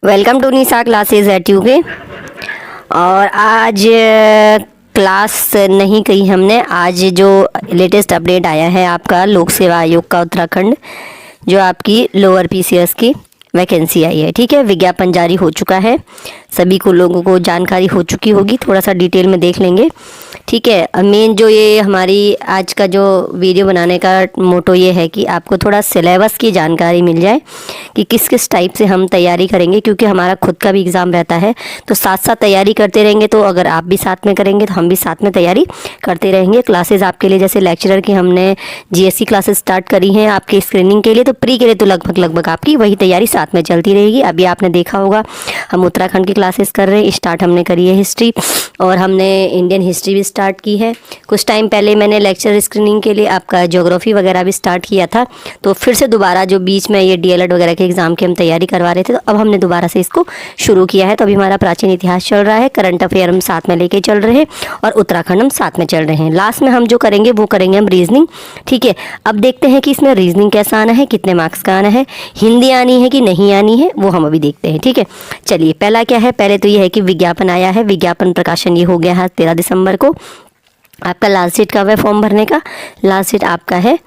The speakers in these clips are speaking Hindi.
Welcome to Nisha classes at UK. और आज क्लास नहीं की हमने। आज जो लेटेस्ट अपडेट आया है आपका लोक सेवा आयोग का उत्तराखंड, जो आपकी लोअर पीसीएस की वैकेंसी आई है। ठीक है, विज्ञापन जारी हो चुका है, सभी को लोगों को जानकारी हो चुकी होगी। थोड़ा सा डिटेल में देख लेंगे। ठीक है, मेन जो ये हमारी आज का जो वीडियो बनाने का मोटो ये है कि आपको थोड़ा सिलेबस की जानकारी मिल जाए कि किस किस टाइप से हम तैयारी करेंगे, क्योंकि हमारा खुद का भी एग्ज़ाम रहता है। तो साथ साथ तैयारी करते रहेंगे, तो अगर आप भी साथ में करेंगे तो हम भी साथ में तैयारी करते रहेंगे। क्लासेस आपके लिए जैसे लेक्चरर की हमने जीएससी क्लासेस स्टार्ट करी हैं आपके स्क्रीनिंग के लिए, तो प्री के लिए तो लगभग आपकी वही तैयारी साथ में चलती रहेगी। अभी आपने देखा होगा हम उत्तराखंड की क्लासेस कर रहे हैं। स्टार्ट हमने करी है हिस्ट्री, और हमने इंडियन हिस्ट्री भी स्टार्ट की है। कुछ टाइम पहले मैंने लेक्चर स्क्रीनिंग के लिए आपका ज्योग्राफी वगैरह भी स्टार्ट किया था। तो फिर से दोबारा जो बीच में ये डीएलएड वगैरह के एग्ज़ाम की हम तैयारी करवा रहे थे, तो अब हमने दोबारा से इसको शुरू किया है। तो अभी हमारा प्राचीन इतिहास चल रहा है, करंट अफेयर हम साथ में लेके चल रहे हैं, और उत्तराखंड हम साथ में चल रहे हैं। लास्ट में हम जो करेंगे वो करेंगे हम रीजनिंग। ठीक है, अब देखते हैं कि इसमें रीजनिंग कैसा आना है, कितने मार्क्स का आना है, हिंदी आनी है कि नहीं आनी है, वो हम अभी देखते हैं। ठीक है, चलिए पहला क्या है, पहले तो ये है कि विज्ञापन आया है। विज्ञापन प्रकाशन ये हो गया है 13 दिसंबर को। आपका लास्ट डेट कब है फॉर्म भरने का? लास्ट डेट आपका है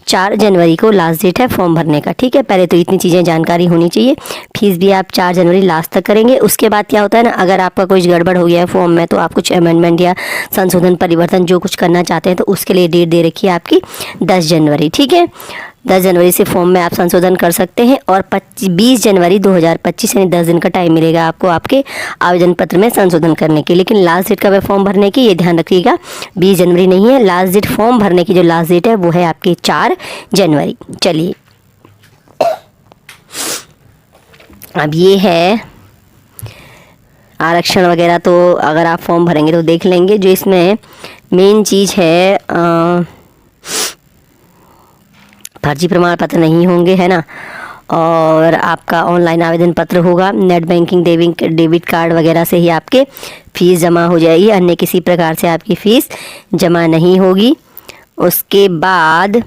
4 जनवरी को लास्ट डेट है फॉर्म भरने का। ठीक है, पहले तो इतनी चीज़ें जानकारी होनी चाहिए। फीस भी आप 4 जनवरी लास्ट तक करेंगे। उसके बाद क्या होता है ना, अगर आपका कुछ गड़बड़ हो गया है फॉर्म में, तो आप कुछ अमेंडमेंट या संशोधन परिवर्तन जो कुछ करना चाहते हैं, तो उसके लिए डेट दे रखी है आपकी 10 जनवरी। ठीक है, 10 जनवरी से फॉर्म में आप संशोधन कर सकते हैं, और 20 जनवरी 2025 यानी 10 दिन का टाइम मिलेगा आपको आपके आवेदन पत्र में संशोधन करने की। लेकिन लास्ट डेट कब है फॉर्म भरने की, ये ध्यान रखिएगा, 20 जनवरी नहीं है। लास्ट डेट फॉर्म भरने की जो लास्ट डेट है वो है आपकी 4 जनवरी। चलिए, अब ये है आरक्षण वगैरह, तो अगर आप फॉर्म भरेंगे तो देख लेंगे। जो इसमें मेन चीज़ है, फर्जी प्रमाण पत्र नहीं होंगे, है ना, और आपका ऑनलाइन आवेदन पत्र होगा। नेट बैंकिंग डेबिट कार्ड वगैरह से ही आपके फ़ीस जमा हो जाएगी, अन्य किसी प्रकार से आपकी फ़ीस जमा नहीं होगी। उसके बाद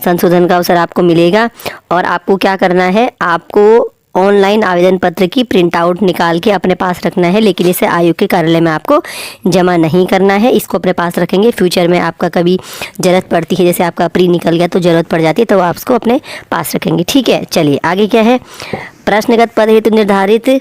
संशोधन का अवसर आपको मिलेगा, और आपको क्या करना है, आपको ऑनलाइन आवेदन पत्र की प्रिंट आउट निकाल के अपने पास रखना है। लेकिन इसे आयोग के कार्यालय में आपको जमा नहीं करना है, इसको अपने पास रखेंगे। फ्यूचर में आपका कभी ज़रूरत पड़ती है, जैसे आपका प्री निकल गया तो ज़रूरत पड़ जाती है, तो आप इसको अपने पास रखेंगे। ठीक है, चलिए आगे क्या है। प्रश्नगत पद हेतु निर्धारित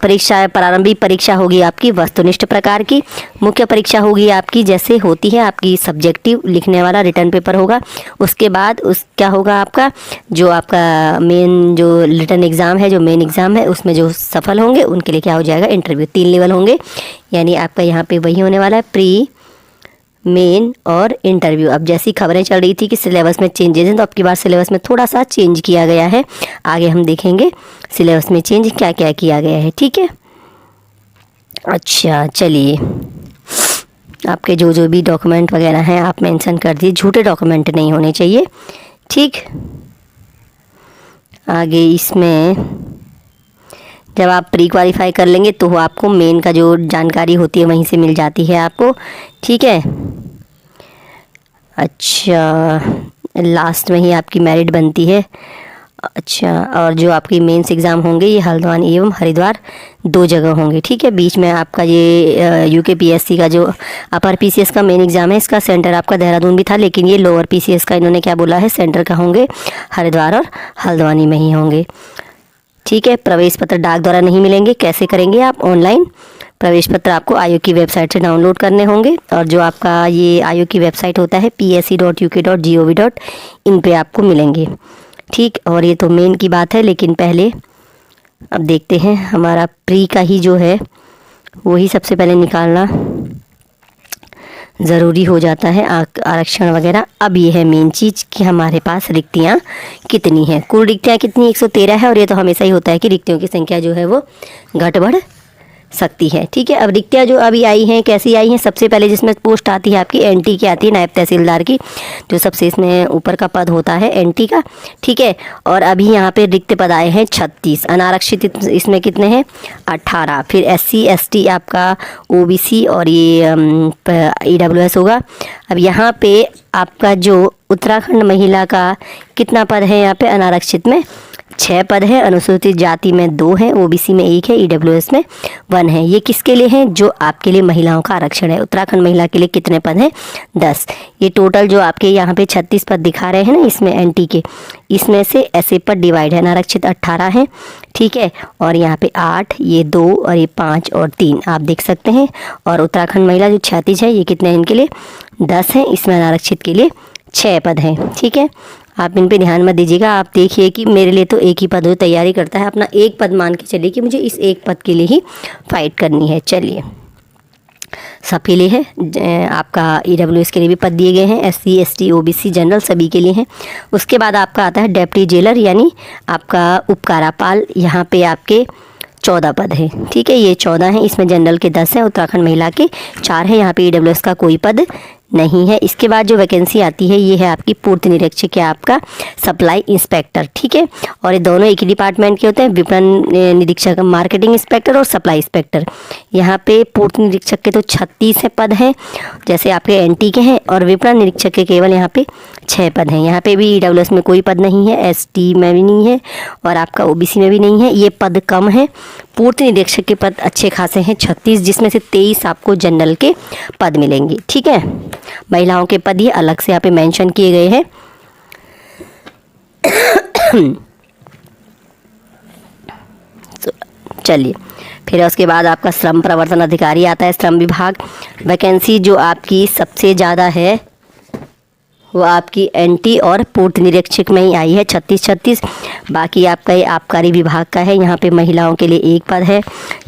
परीक्षा, प्रारंभिक परीक्षा होगी आपकी वस्तुनिष्ठ प्रकार की। मुख्य परीक्षा होगी आपकी जैसे होती है आपकी सब्जेक्टिव लिखने वाला रिटर्न पेपर होगा। उसके बाद क्या होगा, आपका जो आपका मेन जो रिटर्न एग्ज़ाम है, जो मेन एग्ज़ाम है, उसमें जो सफल होंगे उनके लिए क्या हो जाएगा, इंटरव्यू। 3 लेवल होंगे, यानी आपका यहाँ पे वही होने वाला है, प्री, मेन और इंटरव्यू। अब जैसी खबरें चल रही थी कि सिलेबस में चेंजेस हैं, तो अब की बार सिलेबस में थोड़ा सा चेंज किया गया है। आगे हम देखेंगे सिलेबस में चेंज क्या क्या किया गया है। ठीक है, अच्छा चलिए, आपके जो जो भी डॉक्यूमेंट वगैरह हैं आप मेंशन कर दिए, झूठे डॉक्यूमेंट नहीं होने चाहिए। ठीक, आगे इसमें जब आप प्री क्वालिफाई कर लेंगे तो आपको मेन का जो जानकारी होती है वहीं से मिल जाती है आपको। ठीक है, अच्छा लास्ट में ही आपकी मेरिट बनती है। अच्छा, और जो आपकी मेंस एग्ज़ाम होंगे ये हल्द्वानी एवं हरिद्वार 2 जगह होंगे। ठीक है, बीच में आपका ये यूके पीएससी का जो अपर पीसीएस का मेन एग्ज़ाम है, इसका सेंटर आपका देहरादून भी था, लेकिन ये लोअर पीसीएस का इन्होंने क्या बोला है, सेंटर का होंगे हरिद्वार और हल्द्वानी में ही होंगे। ठीक है, प्रवेश पत्र डाक द्वारा नहीं मिलेंगे। कैसे करेंगे आप, ऑनलाइन प्रवेश पत्र आपको आयोग की वेबसाइट से डाउनलोड करने होंगे, और जो आपका ये आयोग की वेबसाइट होता है psc.uk.gov.in पे आपको मिलेंगे। ठीक, और ये तो मेन की बात है, लेकिन पहले अब देखते हैं हमारा प्री का ही जो है वही सबसे पहले निकालना ज़रूरी हो जाता है, आरक्षण वगैरह। अब ये है मेन चीज़ कि हमारे पास रिक्तियाँ कितनी हैं। कुल रिक्तियाँ कितनी 113 है, और ये तो हमेशा ही होता है कि रिक्तियों की संख्या जो है वो घट बढ़ सकती है। ठीक है, अब रिक्तियाँ जो अभी आई हैं कैसी आई हैं, सबसे पहले जिसमें पोस्ट आती है आपकी एनटी की आती है, नायब तहसीलदार की, जो सबसे इसमें ऊपर का पद होता है एनटी का। ठीक है, और अभी यहाँ पे रिक्त पद आए हैं 36, अनारक्षित इसमें कितने हैं 18, फिर एससी एसटी आपका ओबीसी और ये ईडब्ल्यूएस होगा। अब यहाँ पे आपका जो उत्तराखंड महिला का कितना पद है यहाँ पे अनारक्षित में 6 पद है, अनुसूचित जाति में 2 है, ओबीसी में 1 है, ईडब्ल्यूएस में 1 है। ये किसके लिए है? जो आपके लिए महिलाओं का आरक्षण है। उत्तराखंड महिला के लिए कितने पद हैं? 10। ये टोटल जो आपके यहाँ पे 36 पद दिखा रहे हैं ना, इसमें एनटी के, इसमें से ऐसे पद डिवाइड है, अनारक्षित 18 है, ठीक है, और यहाँ पे 8, ये 2 और ये 5 और 3 आप देख सकते हैं। और उत्तराखंड महिला जो 36 है, ये कितने हैं इनके लिए? 10 है, इसमें अनारक्षित के लिए 6 पद हैं, ठीक है। आप इन पे ध्यान मत दीजिएगा, आप देखिए कि मेरे लिए तो एक ही पद हो, तैयारी करता है अपना एक पद मान के चलिए कि मुझे इस एक पद के लिए ही फाइट करनी है। चलिए, सबके लिए है, आपका ईडब्ल्यूएस के लिए भी पद दिए गए हैं, एससी एसटी ओबीसी जनरल सभी के लिए हैं। उसके बाद आपका आता है डेप्टी जेलर यानी आपका उपकारापाल, यहाँ पे आपके 14 पद है, ठीक है, ये 14 हैं, इसमें जनरल के 10 हैं, उत्तराखंड महिला के 4 हैं, यहाँ पे ईडब्ल्यूएस का कोई पद नहीं है। इसके बाद जो वैकेंसी आती है ये है आपकी पूर्ति निरीक्षक या आपका सप्लाई इंस्पेक्टर, ठीक है, और ये दोनों एक ही डिपार्टमेंट के होते हैं, विपणन निरीक्षक मार्केटिंग इंस्पेक्टर और सप्लाई इंस्पेक्टर। यहाँ पे पूर्ति निरीक्षक के तो 36 पद हैं जैसे आपके एनटी के हैं, और विपणन निरीक्षक के केवल यहाँ पे 6 पद हैं। यहाँ पे भी ईडब्ल्यूएस में कोई पद नहीं है, एसटी में भी नहीं है, और आपका ओबीसी में भी नहीं है, ये पद कम है। पूर्ति निरीक्षक के पद अच्छे खासे हैं 36, जिसमें से 23 आपको जनरल के पद मिलेंगे, ठीक है। महिलाओं के पद ये अलग से यहाँ पे मेंशन किए गए हैं। तो चलिए, फिर उसके बाद आपका श्रम प्रवर्तन अधिकारी आता है, श्रम विभाग। वैकेंसी जो आपकी सबसे ज़्यादा है वो आपकी एनटी और पूर्ति निरीक्षक में ही आई है, 36। बाकी आपका ये आबकारी विभाग का है, यहाँ पे महिलाओं के लिए 1 पद है,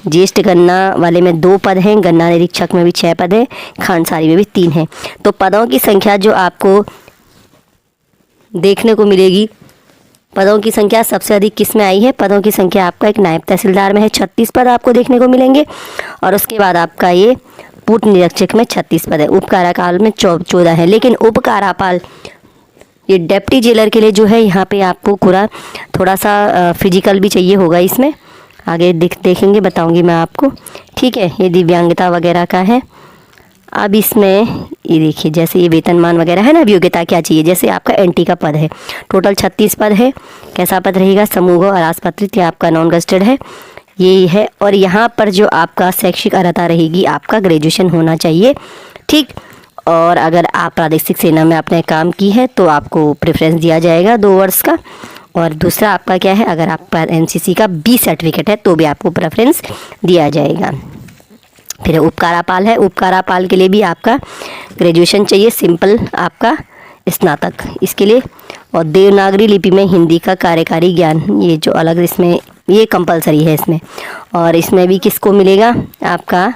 ज्येष्ठ गन्ना वाले में 2 पद हैं, गन्ना निरीक्षक में भी 6 पद है, खानसारी में भी 3 हैं। तो पदों की संख्या जो आपको देखने को मिलेगी, पदों की संख्या सबसे अधिक किस में आई है? पदों की संख्या आपका एक नायब तहसीलदार में है, 36 पद आपको देखने को मिलेंगे, और उसके बाद आपका ये पूर्ति निरीक्षक में 36 पद है, उपकारापाल में 14 है। लेकिन उपकारापाल ये डेप्टी जेलर के लिए जो है यहाँ पे आपको पूरा थोड़ा सा फिजिकल भी चाहिए होगा, इसमें आगे देखेंगे, बताऊंगी मैं आपको, ठीक है। ये दिव्यांगता वगैरह का है। अब इसमें ये देखिए, जैसे ये वेतनमान वगैरह है ना, योग्यता क्या चाहिए, जैसे आपका एनटी का पद है, टोटल 36 पद है। कैसा पद रहेगा? समूह और अराजपत्रित या आपका नॉन गस्टेड है, ये है। और यहाँ पर जो आपका शैक्षिक अर्हता रहेगी, आपका ग्रेजुएशन होना चाहिए, ठीक। और अगर आप प्रादेशिक सेना में आपने काम की है तो आपको प्रेफरेंस दिया जाएगा 2 वर्ष का। और दूसरा आपका क्या है, अगर आपका एनसीसी का बी सर्टिफिकेट है तो भी आपको प्रेफरेंस दिया जाएगा। फिर उपकारापाल है, उपकारापाल के लिए भी आपका ग्रेजुएशन चाहिए, सिंपल आपका स्नातक इसके लिए। और देवनागरी लिपि में हिंदी का कार्यकारी ज्ञान, ये जो अलग इसमें ये कंपलसरी है इसमें। और इसमें भी किसको मिलेगा? आपका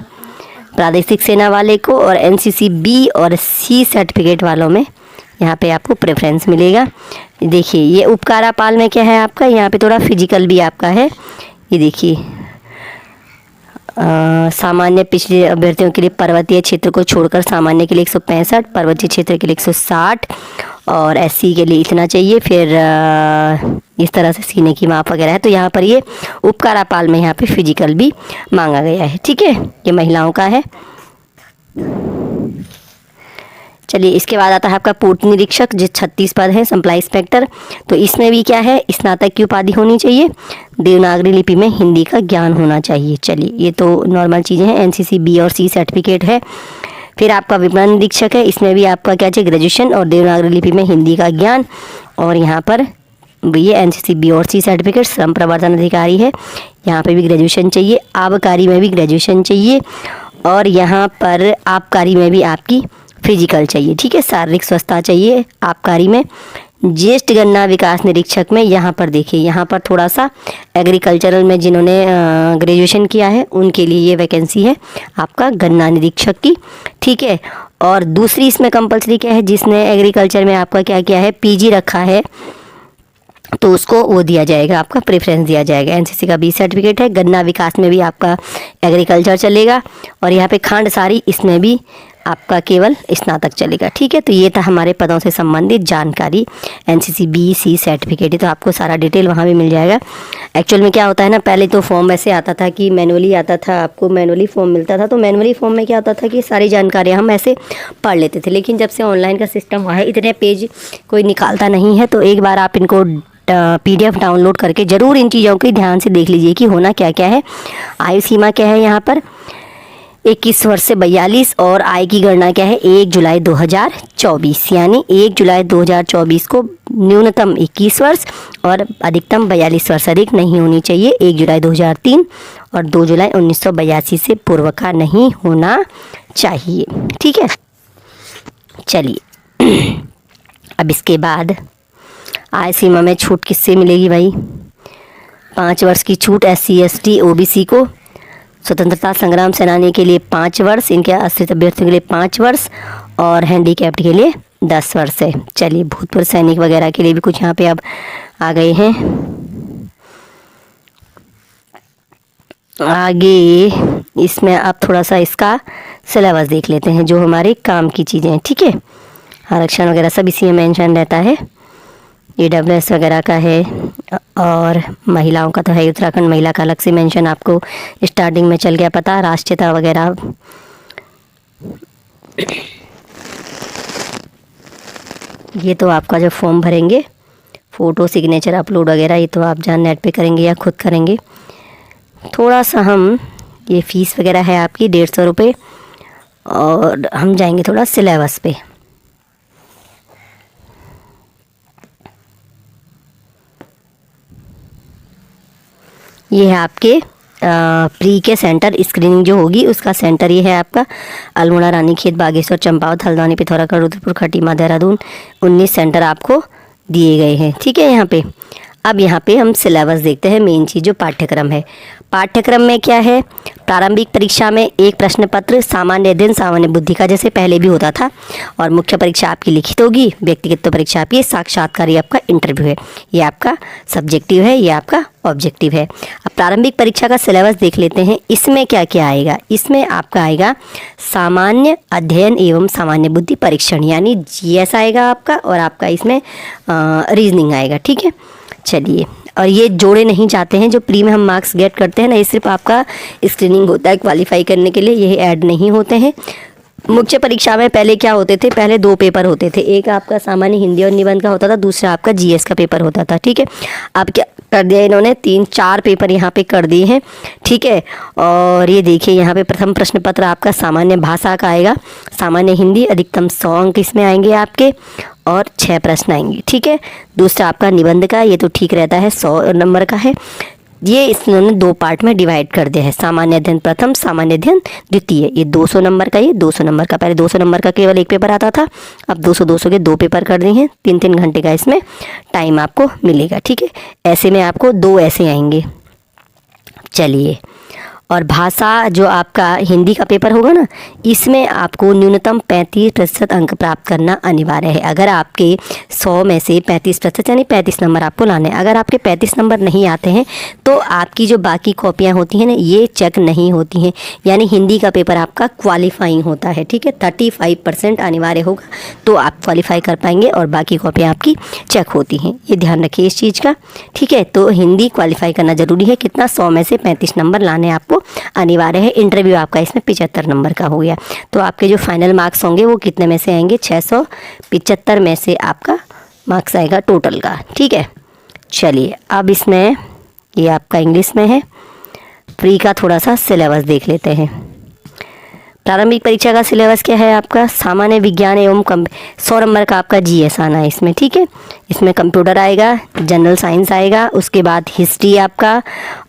प्रादेशिक सेना वाले को, और एनसीसी बी और सी सर्टिफिकेट वालों में यहाँ पे आपको प्रेफरेंस मिलेगा। देखिए, ये उपकारापाल में क्या है आपका, यहाँ पे थोड़ा फिजिकल भी आपका है। ये देखिए, सामान्य पिछले अभ्यर्थियों के लिए पर्वतीय क्षेत्र को छोड़कर सामान्य के लिए 165, पर्वतीय क्षेत्र के लिए 160, और एससी के लिए इतना चाहिए। फिर इस तरह से सीने की माप वगैरह है। तो यहाँ पर ये उपकारापाल में यहाँ पे फिजिकल भी मांगा गया है, ठीक है, ये महिलाओं का है। चलिए, इसके बाद आता है आपका पूर्ति निरीक्षक, जो 36 पद है, सप्लाई इंस्पेक्टर। तो इसमें भी क्या है, स्नातक की उपाधि होनी चाहिए, देवनागरी लिपि में हिंदी का ज्ञान होना चाहिए। चलिए, ये तो नॉर्मल चीज़ें हैं, एनसीसी बी और सी सर्टिफिकेट है। फिर आपका विपणन निरीक्षक है, इसमें भी आपका क्या चाहिए, ग्रेजुएशन और देवनागरी लिपि में हिंदी का ज्ञान। और यहाँ पर ये एनसीसी बी और सी सर्टिफिकेट। श्रम प्रवर्तन अधिकारी है, यहाँ पे भी ग्रेजुएशन चाहिए, आबकारी में भी ग्रेजुएशन चाहिए, और यहाँ पर आबकारी में भी आपकी फिजिकल चाहिए, ठीक है, शारीरिक स्वस्थता चाहिए आबकारी में। ज्येष्ठ गन्ना विकास निरीक्षक में यहाँ पर देखिए, यहाँ पर थोड़ा सा एग्रीकल्चरल में जिन्होंने ग्रेजुएशन किया है उनके लिए ये वैकेंसी है आपका गन्ना निरीक्षक की, ठीक है। और दूसरी इसमें कंपलसरी क्या है, जिसने एग्रीकल्चर में आपका क्या किया है, पीजी रखा है, तो उसको वो दिया जाएगा, आपका प्रेफरेंस दिया जाएगा। एनसीसी का बी सर्टिफिकेट है, गन्ना विकास में भी आपका एग्रीकल्चर चलेगा, और यहाँ पे खांडसारी इसमें भी आपका केवल स्नातक चलेगा, ठीक है। तो ये था हमारे पदों से संबंधित जानकारी, एनसीसी बी सी सर्टिफिकेट है, तो आपको सारा डिटेल वहाँ भी मिल जाएगा। एक्चुअल में क्या होता है ना, पहले तो फॉर्म ऐसे आता था कि मैनुअली आता था, आपको मैनुअली फॉर्म मिलता था, तो मैनुअली फॉर्म में क्या होता था कि सारी जानकारियाँ हम ऐसे पढ़ लेते थे। लेकिन जब से ऑनलाइन का सिस्टम हुआ है, इतने पेज कोई निकालता नहीं है, तो एक बार आप इनको PDF डाउनलोड करके ज़रूर इन चीज़ों को ध्यान से देख लीजिए कि होना क्या क्या है। आयु सीमा क्या है यहाँ पर 21 वर्ष से 42 और आय की गणना क्या है 1 जुलाई 2024, यानी 1 जुलाई 2024 को न्यूनतम 21 वर्ष और अधिकतम 42 वर्ष अधिक नहीं होनी चाहिए। 1 जुलाई 2003 और 2 जुलाई 1982 से पूर्व का नहीं होना चाहिए। ठीक है, चलिए अब इसके बाद आय सीमा में छूट किससे मिलेगी भाई? 5 वर्ष की छूट SC ST OBC को, स्वतंत्रता संग्राम सेनानी के लिए 5 वर्ष, इनके आश्रित अभ्यर्थियों के लिए 5 वर्ष और हैंडीकैप्ड के लिए 10 वर्ष है। चलिए भूतपूर्व सैनिक वगैरह के लिए भी कुछ यहाँ पे अब आ गए हैं। आगे इसमें अब थोड़ा सा इसका सिलेबस देख लेते हैं, जो हमारे काम की चीज़ें हैं। ठीक है, आरक्षण वगैरह सब इसी में मेंशन रहता है। EWS वगैरह का है और महिलाओं का तो है, उत्तराखंड महिला का अलग से मेंशन आपको स्टार्टिंग में चल गया पता, राष्ट्रीयता वगैरह। ये तो आपका जो फॉर्म भरेंगे, फ़ोटो सिग्नेचर अपलोड वगैरह, ये तो आप जहाँ नेट पे करेंगे या खुद करेंगे। थोड़ा सा हम ये फ़ीस वगैरह है आपकी 150 रुपये, और हम जाएंगे थोड़ा सिलेबस पे। ये है आपके प्री के सेंटर, स्क्रीनिंग जो होगी उसका सेंटर ये है आपका अल्मोड़ा, रानीखेत, बागेश्वर, चंपावत, हल्द्वानी, पिथौरागढ़, रुद्रपुर, खटीमा, देहरादून। 19 सेंटर आपको दिए गए हैं। ठीक है, यहाँ पे अब यहाँ पे हम सिलेबस देखते हैं। मेन चीज़ जो पाठ्यक्रम है, पाठ्यक्रम में क्या है? प्रारंभिक परीक्षा में एक प्रश्न पत्र, सामान्य अध्ययन, सामान्य बुद्धि का जैसे पहले भी होता था, और मुख्य परीक्षा आपकी लिखित होगी, व्यक्तिगत तो परीक्षा आपकी साक्षात्कार, ये आपका इंटरव्यू है, ये आपका सब्जेक्टिव है, ये आपका ऑब्जेक्टिव है। अब प्रारंभिक परीक्षा का सिलेबस देख लेते हैं। इसमें क्या क्या आएगा? इसमें आपका आएगा सामान्य अध्ययन एवं सामान्य बुद्धि परीक्षण, यानी GS आएगा आपका, और आपका इसमें रीजनिंग आएगा। ठीक है, चलिए, और ये जोड़े नहीं जाते हैं, जो प्री में हम मार्क्स गेट करते हैं ना, ये सिर्फ आपका स्क्रीनिंग होता है क्वालिफाई करने के लिए, ये ऐड नहीं होते हैं। मुख्य परीक्षा में पहले क्या होते थे? पहले 2 पेपर होते थे, एक आपका सामान्य हिंदी और निबंध का होता था, दूसरा आपका GS का पेपर होता था। ठीक है, अब क्या कर दिया इन्होंने? 3-4 पेपर यहाँ पे कर दिए हैं। ठीक है, और ये देखिए यहाँ पे प्रथम प्रश्न पत्र आपका सामान्य भाषा का आएगा, सामान्य हिंदी, अधिकतम 100 अंक इसमें आएंगे आपके, और 6 प्रश्न आएंगे। ठीक है, दूसरा आपका निबंध का, ये तो ठीक रहता है, 100 नंबर का है। ये इन्होंने 2 पार्ट में डिवाइड कर दिया है, सामान्य अध्ययन प्रथम, सामान्य अध्ययन द्वितीय। ये 200 नंबर का, ये 200 नंबर का। पहले 200 नंबर का केवल एक पेपर आता था, अब 200-200 के 2 पेपर कर दिए हैं। 3-3 घंटे का इसमें टाइम आपको मिलेगा। ठीक है, ऐसे में आपको 2 ऐसे आएंगे। चलिए, और भाषा जो आपका हिंदी का पेपर होगा ना, इसमें आपको न्यूनतम 35% अंक प्राप्त करना अनिवार्य है। अगर आपके 100 में से 35% यानी 35 नंबर आपको लाने हैं। अगर आपके 35 नंबर नहीं आते हैं तो आपकी जो बाकी कॉपियां होती हैं ना, ये चेक नहीं होती हैं, यानी हिंदी का पेपर आपका क्वालिफाइंग होता है। ठीक है, 35% अनिवार्य होगा तो आप क्वालिफाई कर पाएंगे, और बाकी कॉपियाँ आपकी चेक होती हैं। ये ध्यान रखिए इस चीज़ का। ठीक है, तो हिंदी क्वालिफाई करना ज़रूरी है। कितना? 100 में से 35 नंबर लाने आपको अनिवार्य है। इंटरव्यू आपका इसमें 75 नंबर का हो गया, तो आपके जो फाइनल मार्क्स होंगे वो कितने में से आएंगे? 675 में से आपका मार्क्स आएगा टोटल का। ठीक है, चलिए अब इसमें ये आपका इंग्लिश में है। प्री का थोड़ा सा सिलेबस देख लेते हैं। प्रारंभिक परीक्षा का सिलेबस क्या है आपका? सामान्य विज्ञान एवं 100 नंबर का आपका GS आना है इसमें। ठीक है, इसमें कंप्यूटर आएगा, जनरल साइंस आएगा, उसके बाद हिस्ट्री आपका,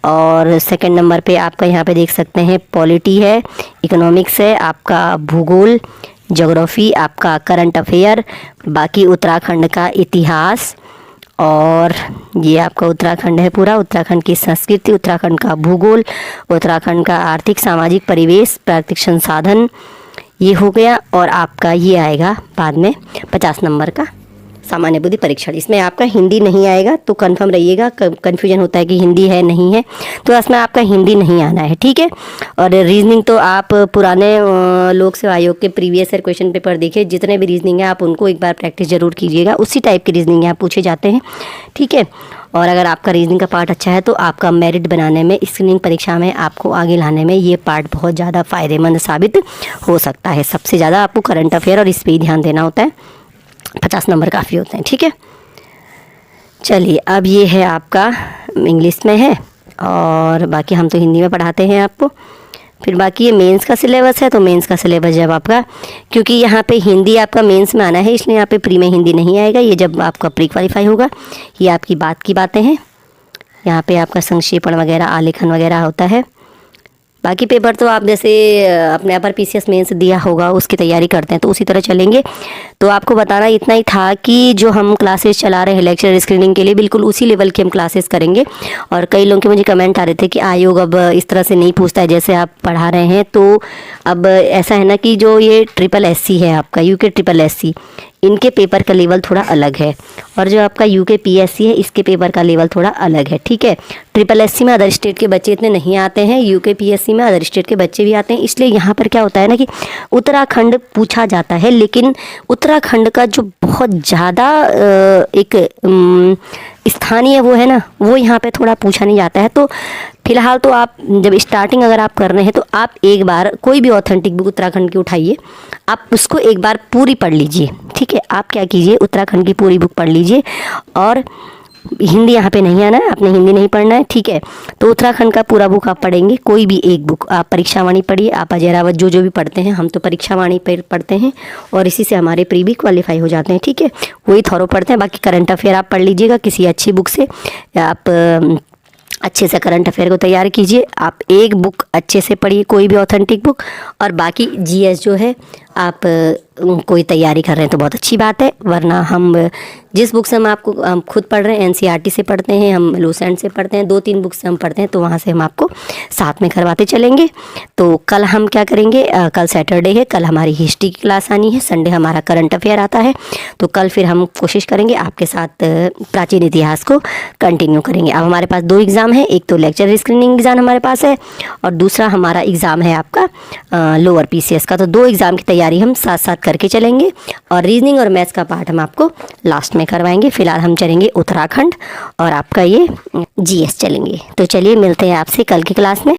और सेकंड नंबर पे आपका यहाँ पे देख सकते हैं पॉलिटी है, इकोनॉमिक्स है, आपका भूगोल, ज्योग्राफी, आपका करंट अफेयर, बाकी उत्तराखंड का इतिहास, और ये आपका उत्तराखंड है पूरा, उत्तराखंड की संस्कृति, उत्तराखंड का भूगोल, उत्तराखंड का आर्थिक सामाजिक परिवेश, प्राकृतिक संसाधन, ये हो गया। और आपका ये आएगा बाद में 50 नंबर का सामान्य बुद्धि परीक्षण। इसमें आपका हिंदी नहीं आएगा, तो कंफर्म रहिएगा। कन्फ्यूजन होता है कि हिंदी है नहीं है, तो इसमें आपका हिंदी नहीं आना है। ठीक है, और रीजनिंग तो आप पुराने लोक सेवा आयोग के प्रीवियस ईयर क्वेश्चन पेपर देखिए, जितने भी रीजनिंग है आप उनको एक बार प्रैक्टिस जरूर कीजिएगा, उसी टाइप की रीजनिंग यहाँ पूछे जाते हैं। ठीक है, और अगर आपका रीजनिंग का पार्ट अच्छा है तो आपका मेरिट बनाने में, स्क्रीनिंग परीक्षा में आपको आगे लाने में ये पार्ट बहुत ज़्यादा फ़ायदेमंद साबित हो सकता है। सबसे ज़्यादा आपको करंट अफेयर और इस पर ध्यान देना होता है, 50 नंबर काफ़ी होते हैं। ठीक है, चलिए, अब ये है आपका इंग्लिश में है और बाकी हम तो हिंदी में पढ़ाते हैं आपको। फिर बाकी ये मेंस का सिलेबस है, तो मेंस का सिलेबस जब आपका, क्योंकि यहाँ पे हिंदी आपका मेंस में आना है, इसलिए यहाँ पे प्री में हिंदी नहीं आएगा। ये जब आपका प्री क्वालिफाई होगा, ये आपकी बात की बातें हैं। यहाँ पे आपका संक्षेपण वगैरह, आलेखन वगैरह होता है। बाकी पेपर तो आप जैसे अपने अपर पीसीएस मेंस दिया होगा उसकी तैयारी करते हैं तो उसी तरह चलेंगे। तो आपको बताना इतना ही था कि जो हम क्लासेस चला रहे हैं लेक्चर स्क्रीनिंग के लिए, बिल्कुल उसी लेवल की हम क्लासेस करेंगे। और कई लोगों के मुझे कमेंट आ रहे थे कि आयोग अब इस तरह से नहीं पूछता है जैसे आप पढ़ा रहे हैं। तो अब ऐसा है ना कि जो ये SSC है आपका, यूके SSC, इनके पेपर का लेवल थोड़ा अलग है, और जो आपका यूके PSC है इसके पेपर का लेवल थोड़ा अलग है। ठीक है, SSC में अदर स्टेट के बच्चे इतने नहीं आते हैं, यूके PSC में अदर स्टेट के बच्चे भी आते हैं। इसलिए यहाँ पर क्या होता है ना कि उत्तराखंड पूछा जाता है, लेकिन उत्तराखंड का जो बहुत ज़्यादा एक स्थानीय वो है ना, वो यहाँ पे थोड़ा पूछा नहीं जाता है। तो फिलहाल तो आप जब स्टार्टिंग अगर आप कर रहे हैं तो आप एक बार कोई भी ऑथेंटिक बुक उत्तराखंड की उठाइए, आप उसको एक बार पूरी पढ़ लीजिए। ठीक है, आप क्या कीजिए, उत्तराखंड की पूरी बुक पढ़ लीजिए। और हिंदी यहाँ पे नहीं आना है, आपने हिंदी नहीं पढ़ना है। ठीक है, तो उत्तराखंड का पूरा बुक आप पढ़ेंगे, कोई भी एक बुक। आप परीक्षावाणी पढ़िए, आप अजय रावत जो भी पढ़ते हैं, हम तो परीक्षावाणी पढ़ते हैं और इसी से हमारे प्री भी क्वालिफाई हो जाते हैं। ठीक है, वही थॉरो पढ़ते हैं। बाकी करंट अफेयर आप पढ़ लीजिएगा किसी अच्छी बुक से, आप अच्छे से करंट अफेयर को तैयार कीजिए। आप एक बुक अच्छे से पढ़िए, कोई भी ऑथेंटिक बुक, और बाकी जीएस जो है आप कोई तैयारी कर रहे हैं तो बहुत अच्छी बात है। वरना हम जिस बुक से हम खुद पढ़ रहे हैं, एनसीईआरटी से पढ़ते हैं, हम लूसेंट से पढ़ते हैं, 2-3 बुक से हम पढ़ते हैं, तो वहाँ से हम आपको साथ में करवाते चलेंगे। तो कल हम क्या करेंगे, कल सैटरडे है, कल हमारी हिस्ट्री की क्लास आनी है, संडे हमारा करंट अफेयर आता है। तो कल फिर हम कोशिश करेंगे आपके साथ प्राचीन इतिहास को कंटिन्यू करेंगे। अब हमारे पास 2 एग्ज़ाम है, एक तो लेक्चर स्क्रीनिंग एग्ज़ाम हमारे पास है और दूसरा हमारा एग्ज़ाम है आपका लोअर PCS का। तो 2 एग्ज़ाम की तैयारी हम साथ साथ करके चलेंगे और रीजनिंग और मैथ्स का पार्ट हम आपको लास्ट में करवाएंगे। फिलहाल हम चलेंगे उत्तराखंड और आपका ये GS चलेंगे। तो चलिए मिलते हैं आपसे कल की क्लास में।